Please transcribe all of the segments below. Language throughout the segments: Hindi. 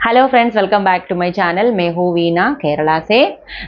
Hello friends, welcome back to my channel. मैं हूँ वीना, केरला से।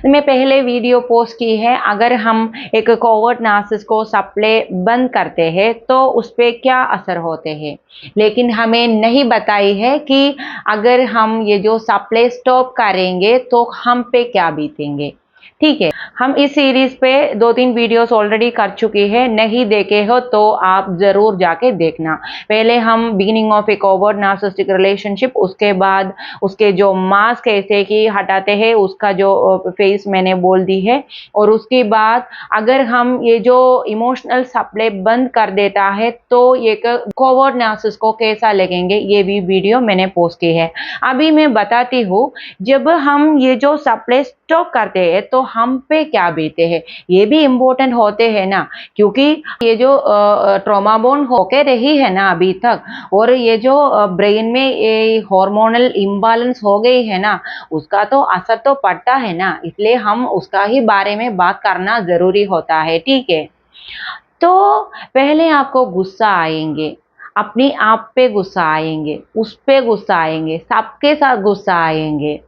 मैं पहले वीडियो पोस्ट की है, अगर हम एक कोवर्ट नार्सिस को सप्लाई बंद करते हैं तो उस पर क्या असर होते हैं, लेकिन हमें नहीं बताई है कि अगर हम ये जो सप्लाई स्टॉप करेंगे तो हम पे क्या बीतेंगे। ठीक है, हम इस सीरीज पे 2-3 वीडियोस ऑलरेडी कर चुके हैं, नहीं देखे हो तो आप जरूर जाके देखना। पहले हम beginning of A covert narcissistic relationship, उसके बाद उसके जो मास्क कैसे कि हटाते हैं उसका जो फेस मैंने बोल दी है, और उसके बाद अगर हम ये जो इमोशनल सप्लाई बंद कर देता है तो ये कोवर्ट नार्सिस को कैसा लगेंगे, ये भी वीडियो मैंने पोस्ट की है। अभी मैं बताती हूँ, जब हम ये जो सप्लाई स्टॉप करते हैं तो हम पे क्या बीते हैं, ये भी इम्पोर्टेंट होते हैं ना, क्योंकि ये जो ट्रॉमा बोन होके रही है ना अभी तक, और ये जो ब्रेन में ये हार्मोनल इम्बैलेंस हो गई है ना, उसका तो असर तो पड़ता है ना, इसलिए हम उसका ही बारे में बात करना जरूरी होता है। ठीक है, तो पहले आपको गुस्सा आएंगे, अपने आप पे गुस्सा आएंगे, उस पे गुस्सा आएंगे, सबके साथ गुस्सा आएंगे।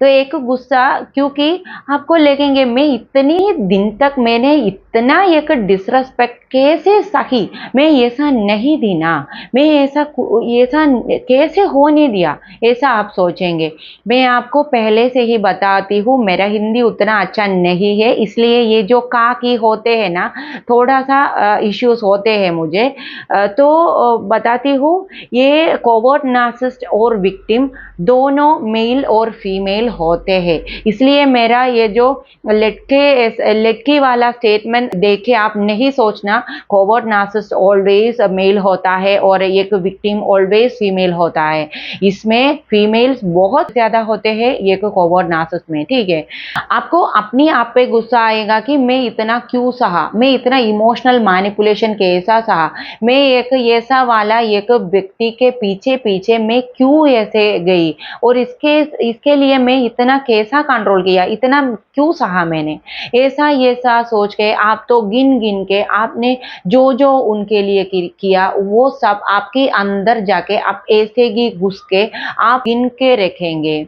तो एक गुस्सा, क्योंकि आपको लगेंगे मैं इतनी दिन तक मैंने इतना एक डिसरेस्पेक्ट कैसे सही, मैं ऐसा नहीं दी ना, मैं ऐसा कैसे होने दिया, ऐसा आप सोचेंगे। मैं आपको पहले से ही बताती हूँ, मेरा हिंदी उतना अच्छा नहीं है, इसलिए ये जो का की होते हैं ना, थोड़ा सा इश्यूज होते हैं मुझे, तो बताती हूँ। ये कोवर्ट नार्सिसिस्ट और विक्टिम दोनों मेल और फीमेल होते हैं, इसलिए मेरा ये जो लटकी वाला स्टेटमेंट देखे आप नहीं सोचना कोवर्ट नार्सिसिस्ट ऑलवेज मेल होता है और एक विक्टिम ऑलवेज फीमेल होता है। इसमें फीमेल्स बहुत ज्यादा होते हैं ये कोवर्ट नार्सिसिस्ट में। ठीक है, आपको अपनी आप पे गुस्सा आएगा कि मैं इतना क्यों सहा, मैं इतना इमोशनल मैनिपुलेशन कैसा सहा, मैं एक ऐसा वाला एक व्यक्ति के पीछे पीछे मैं क्यों ऐसे गई, और इसके लिए मैं इतना कैसा कंट्रोल किया, इतना क्यों सहा मैंने, ऐसा सोच के आप तो गिन गिन के आपने जो जो उनके लिए किया वो सब आपके अंदर जाके आप ऐसे ही घुस के आप गिन के रखेंगे।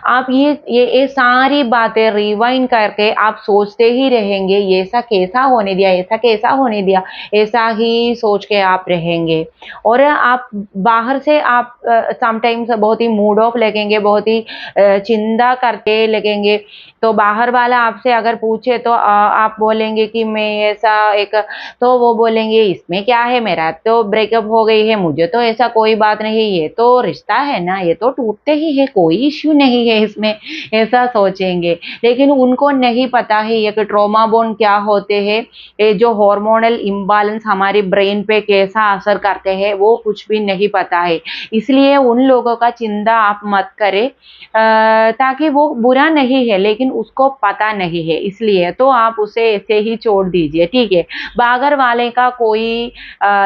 आप ये सारी बातें रिवाइंड करके आप सोचते ही रहेंगे, ये ऐसा कैसा होने दिया, ऐसा कैसा होने दिया, ऐसा ही सोच के आप रहेंगे। और आप बाहर से आप समटाइम्स बहुत ही मूड ऑफ लगेंगे, बहुत ही चिंता करते लगेंगे। तो बाहर वाला आपसे अगर पूछे तो आप बोलेंगे कि मैं ऐसा एक, तो वो बोलेंगे इसमें क्या है, मेरा तो ब्रेकअप हो गई है, मुझे तो ऐसा कोई बात नहीं, ये तो रिश्ता है ना, ये तो टूटते ही है, कोई इश्यू नहीं है इसमें, ऐसा सोचेंगे। लेकिन उनको नहीं पता है ये ट्रॉमा बोन क्या होते हैं, ये जो हार्मोनल इम्बैलेंस हमारे ब्रेन पे कैसा असर करते हैं वो कुछ भी नहीं पता है। इसलिए उन लोगों का चिंता आप मत करें, ताकि वो बुरा नहीं है लेकिन उसको पता नहीं है, इसलिए तो आप उसे ऐसे ही छोड़ दीजिए। ठीक है, बागर वाले का कोई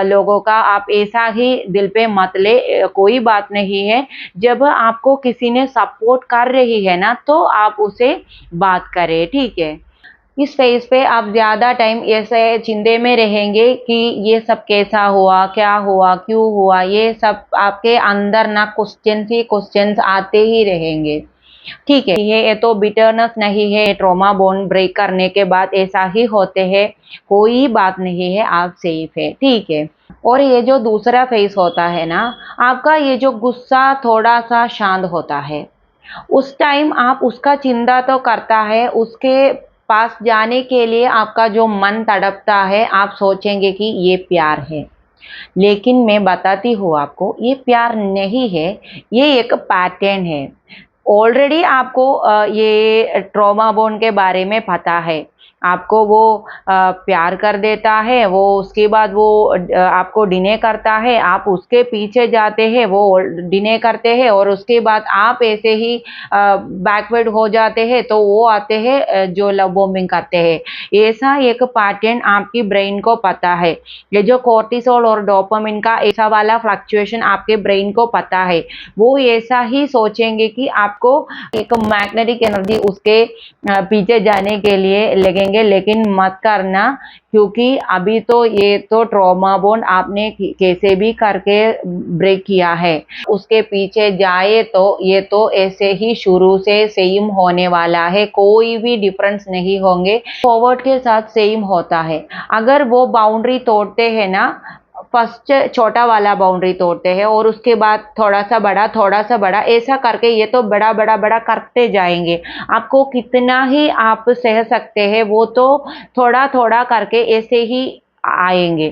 लोगों का आप ऐसा ही दिल पे मत ले, कोई बात नहीं है। जब आपको किसी ने सपोर्ट कर रही है ना तो आप उसे बात करें। ठीक है, इस फेज पे आप ज्यादा टाइम ऐसे चिंते में रहेंगे कि ये सब कैसा हुआ, क्या हुआ, क्यों हुआ, ये सब आपके अंदर ना क्वेश्चंस ही क्वेश्चंस आते ही रहेंगे। ठीक है, ये तो बिटरनेस नहीं है, ट्रॉमा बोन ब्रेक करने के बाद ऐसा ही होते हैं, कोई बात नहीं है, आप सेफ है। ठीक है, और ये जो दूसरा फेस होता है ना, आपका ये जो गुस्सा थोड़ा सा शांत होता है, उस टाइम आप उसका चिंता तो करता है, उसके पास जाने के लिए आपका जो मन तड़पता है, आप सोचेंगे कि ये प्यार है, लेकिन मैं बताती हूँ आपको ये प्यार नहीं है, ये एक पैटर्न है। ऑलरेडी आपको ये ट्रॉमा बोन के बारे में पता है, आपको वो प्यार कर देता है, वो उसके बाद वो आपको डिने करता है, आप उसके पीछे जाते हैं, वो डिने करते हैं, और उसके बाद आप ऐसे ही बैकवर्ड हो जाते हैं, तो वो आते हैं जो लव बॉम्बिंग करते हैं। ऐसा एक पैटर्न आपकी ब्रेन को पता है, ये जो कोर्टिसोल और डोपामिन का ऐसा वाला फ्लक्चुएशन आपके ब्रेन को पता है, वो ऐसा ही सोचेंगे कि आपको एक मैग्नेटिक एनर्जी उसके पीछे जाने के लिए लगेंगे। करेंगे, लेकिन मत करना, क्योंकि अभी तो ये तो ट्रॉमा बॉन्ड आपने कैसे भी करके ब्रेक किया है। उसके पीछे जाए तो ये तो ऐसे ही शुरू से सेम होने वाला है, कोई भी डिफरेंस नहीं होंगे। फॉरवर्ड के साथ सेम होता है। अगर वो बाउंड्री तोड़ते हैं ना, फर्स्ट छोटा वाला बाउंड्री तोड़ते हैं और उसके बाद थोड़ा सा बड़ा, थोड़ा सा बड़ा, ऐसा करके ये तो बड़ा बड़ा बड़ा करते जाएंगे। आपको कितना ही आप सह सकते हैं, वो तो थोड़ा थोड़ा करके ऐसे ही आएंगे।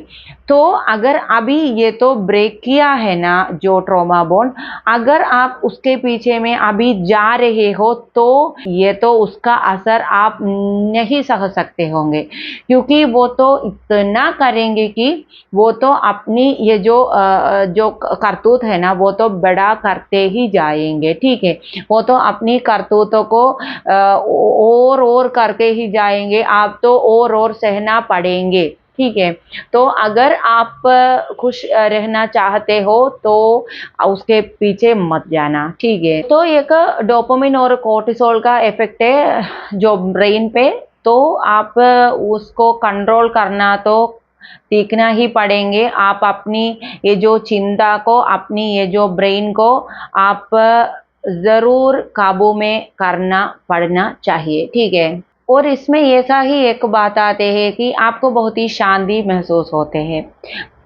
तो अगर अभी ये तो ब्रेक किया है ना जो ट्रॉमा बॉन्ड, अगर आप उसके पीछे में अभी जा रहे हो तो ये तो उसका असर आप नहीं सह सकते होंगे, क्योंकि वो तो इतना करेंगे कि वो तो अपनी ये जो करतूत है ना, वो तो बड़ा करते ही जाएंगे। ठीक है, वो तो अपनी करतूतों को और करके ही जाएंगे, आप तो और सहना पड़ेंगे। ठीक है, तो अगर आप खुश रहना चाहते हो तो उसके पीछे मत जाना। ठीक है, तो एक डोपामिन और कोर्टिसोल का इफेक्ट है जो ब्रेन पे, तो आप उसको कंट्रोल करना तो सीखना ही पड़ेंगे। आप अपनी ये जो चिंता को, अपनी ये जो ब्रेन को आप ज़रूर काबू में करना पड़ना चाहिए। ठीक है, और इसमें ऐसा ही एक बात आते है कि आपको बहुत ही शांति महसूस होते हैं।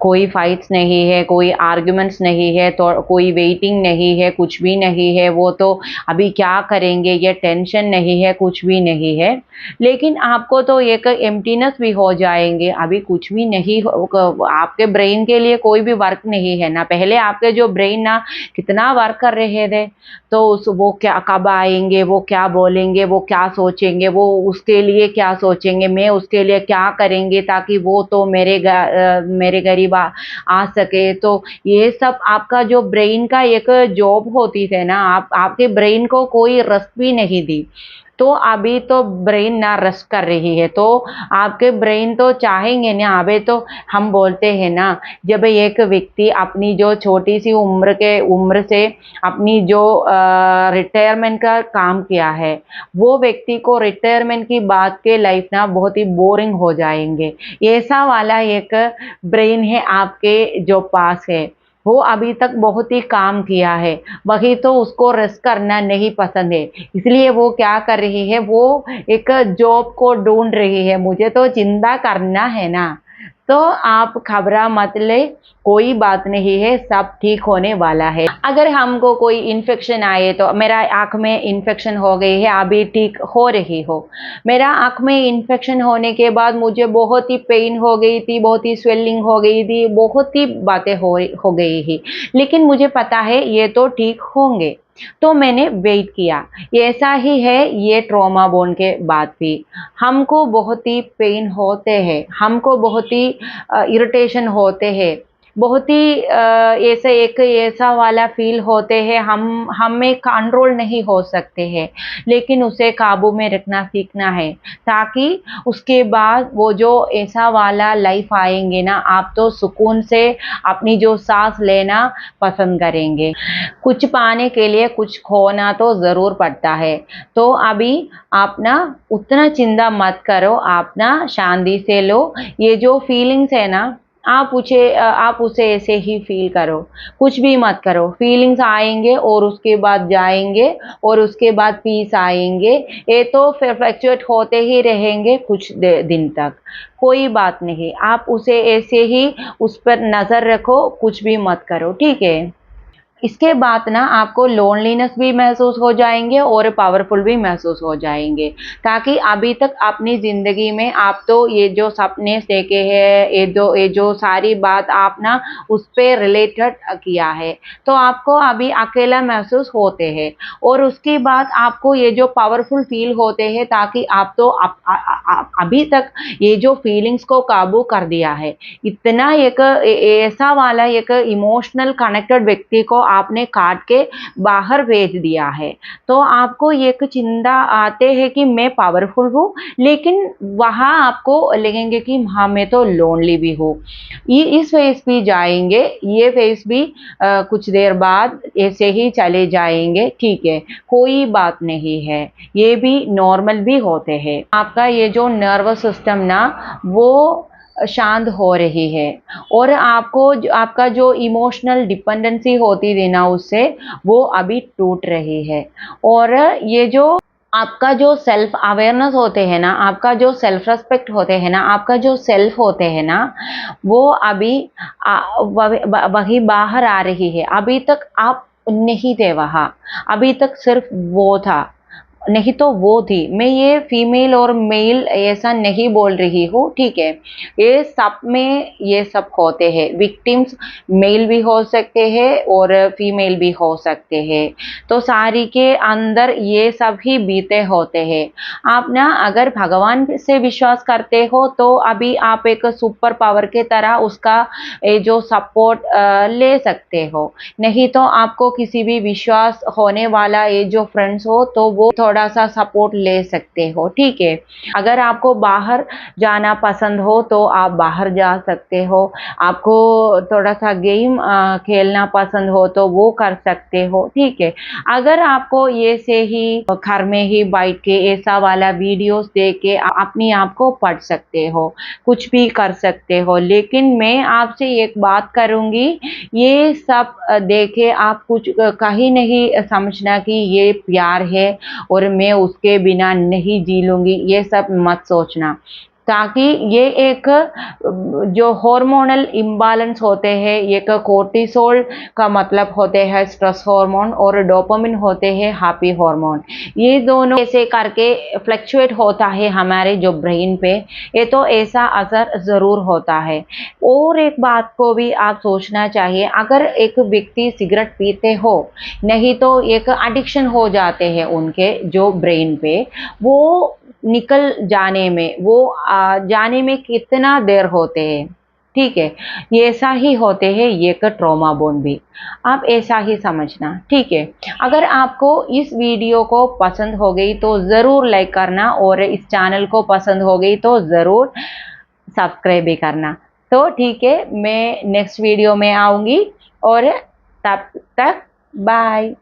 कोई फाइट्स नहीं है, कोई आर्ग्यूमेंट्स नहीं है, तो कोई वेटिंग नहीं है, कुछ भी नहीं है। वो तो अभी क्या करेंगे, ये टेंशन नहीं है, कुछ भी नहीं है। लेकिन आपको तो एक एम्प्टीनेस भी हो जाएंगे, अभी कुछ भी नहीं आपके ब्रेन के लिए कोई भी वर्क नहीं है ना। पहले आपके जो ब्रेन ना कितना वर्क कर रहे थे, तो वो क्या कब आएंगे, वो क्या बोलेंगे, वो क्या सोचेंगे, वो उसके लिए क्या सोचेंगे, मैं उसके लिए क्या करेंगे ताकि वो तो मेरे करीब आ सके। तो ये सब आपका जो ब्रेन का एक जॉब होती थी ना, आपके ब्रेन को कोई रेस्ट भी नहीं दी। तो अभी तो ब्रेन ना रेस्ट कर रही है, तो आपके ब्रेन तो चाहेंगे ना। अभी तो हम बोलते हैं ना, जब एक व्यक्ति अपनी जो छोटी सी उम्र से अपनी जो रिटायरमेंट का काम किया है, वो व्यक्ति को रिटायरमेंट की बात के लाइफ ना बहुत ही बोरिंग हो जाएंगे। ऐसा वाला एक ब्रेन है आपके जो पास है, वो अभी तक बहुत ही काम किया है, वही तो उसको रेस्ट करना नहीं पसंद है। इसलिए वो क्या कर रही है, वो एक जॉब को ढूंढ रही है, मुझे तो चिंता करना है ना। तो आप घबरा मत ले, कोई बात नहीं है, सब ठीक होने वाला है। अगर हमको कोई इन्फेक्शन आए, तो मेरा आँख में इन्फेक्शन हो गई है, अभी ठीक हो रही हो। मेरा आँख में इन्फेक्शन होने के बाद मुझे बहुत ही पेन हो गई थी, बहुत ही स्वेलिंग हो गई थी, बहुत ही बातें हो गई थी, लेकिन मुझे पता है ये तो ठीक होंगे, तो मैंने वेट किया। ऐसा ही है ये ट्रॉमा बॉन्ड के बाद भी, हमको बहुत ही पेन होते हैं, हमको बहुत ही इरिटेशन होते हैं, बहुत ही ऐसा वाला फील होते हैं, हमें कंट्रोल नहीं हो सकते हैं, लेकिन उसे काबू में रखना सीखना है, ताकि उसके बाद वो जो ऐसा वाला लाइफ आएंगे ना, आप तो सुकून से अपनी जो सांस लेना पसंद करेंगे। कुछ पाने के लिए कुछ खोना तो ज़रूर पड़ता है। तो अभी आप ना उतना चिंता मत करो, आप ना शांति से लो। ये जो फीलिंग्स है ना, आप उसे ऐसे ही फील करो, कुछ भी मत करो। फीलिंग्स आएंगे और उसके बाद जाएंगे, और उसके बाद पीस आएंगे। ये तो फ्लक्चुएट होते ही रहेंगे कुछ दिन तक, कोई बात नहीं। आप उसे ऐसे ही उस पर नज़र रखो, कुछ भी मत करो। ठीक है, इसके बाद ना आपको लोनलीनेस भी महसूस हो जाएंगे और पावरफुल भी महसूस हो जाएंगे, ताकि अभी तक अपनी ज़िंदगी में आप तो ये जो सपने देखे हैं, ये जो सारी बात आप ना उस पे रिलेटेड किया है, तो आपको अभी अकेला महसूस होते हैं। और उसके बाद आपको ये जो पावरफुल फील होते हैं, ताकि आप तो अभी तक ये जो फीलिंग्स को काबू कर दिया है। इतना एक ऐसा वाला एक इमोशनल कनेक्टेड व्यक्ति को आपने काट के बाहर भेज दिया है, तो आपको एक चिंता आते है कि मैं पावरफुल हूँ, लेकिन वहाँ आपको लगेंगे कि हाँ, मैं तो लोनली भी हूँ। इस फेज़ भी जाएँगे, ये फेज़ भी कुछ देर बाद ऐसे ही चले जाएँगे, ठीक है, कोई बात नहीं है, ये भी नॉर्मल भी होते हैं। आपका ये जो नर्वस सिस्टम ना, वो शांत हो रही है और आपका जो इमोशनल डिपेंडेंसी होती थी ना उससे, वो अभी टूट रही है। और ये जो आपका जो सेल्फ अवेयरनेस होते हैं ना, आपका जो सेल्फ रिस्पेक्ट होते हैं ना, आपका जो सेल्फ होते हैं ना, वो अभी वही बाहर आ रही है। अभी तक आप नहीं थे वहाँ, अभी तक सिर्फ वो था, नहीं तो वो थी। मैं ये फीमेल और मेल ऐसा नहीं बोल रही हूँ, ठीक है। ये सब में ये सब होते हैं। विक्टिम्स मेल भी हो सकते हैं और फीमेल भी हो सकते हैं। तो सारी के अंदर ये सब ही बीते होते हैं। आप ना अगर भगवान से विश्वास करते हो तो अभी आप एक सुपर पावर के तरह उसका जो सपोर्ट ले सकते हो। नहीं तो आपको किसी भी विश्वास होने वाला ये जो फ्रेंड्स हो तो वो थोड़ा-सा सपोर्ट ले सकते हो, ठीक है? अगर आपको बाहर जाना पसंद हो तो आप बाहर जा सकते हो। आपको थोड़ा-सा गेम खेलना पसंद हो तो वो कर सकते हो, ठीक है? अगर आपको ये से ही घर में ही बैठ के ऐसा वाला वीडियोज़ देख के अपने आप को पढ़ सकते हो, कुछ भी कर सकते हो। लेकिन मैं आपसे एक बात करूँगी, ये सब देखे आप कुछ कहीं नहीं समझना कि ये प्यार है और मैं उसके बिना नहीं जी लूँगी, ये सब मत सोचना। ताकि ये एक जो हार्मोनल इम्बैलेंस होते हैं, एक कोर्टिसोल का मतलब होते हैं स्ट्रेस हार्मोन और डोपामिन होते हैं हैप्पी हार्मोन। ये दोनों ऐसे करके फ्लक्चुएट होता है हमारे जो ब्रेन पे, ये तो ऐसा असर ज़रूर होता है। और एक बात को भी आप सोचना चाहिए, अगर एक व्यक्ति सिगरेट पीते हो, नहीं तो एक एडिक्शन हो जाते हैं उनके जो ब्रेन पे, वो निकल जाने में जाने में कितना देर होते हैं, ठीक है? ये ऐसा ही होते हैं ये एक ट्रॉमा बोन भी, आप ऐसा ही समझना, ठीक है? अगर आपको इस वीडियो को पसंद हो गई तो ज़रूर लाइक करना और इस चैनल को पसंद हो गई तो ज़रूर सब्सक्राइब भी करना। तो ठीक है, मैं नेक्स्ट वीडियो में आऊँगी और तब तक बाय।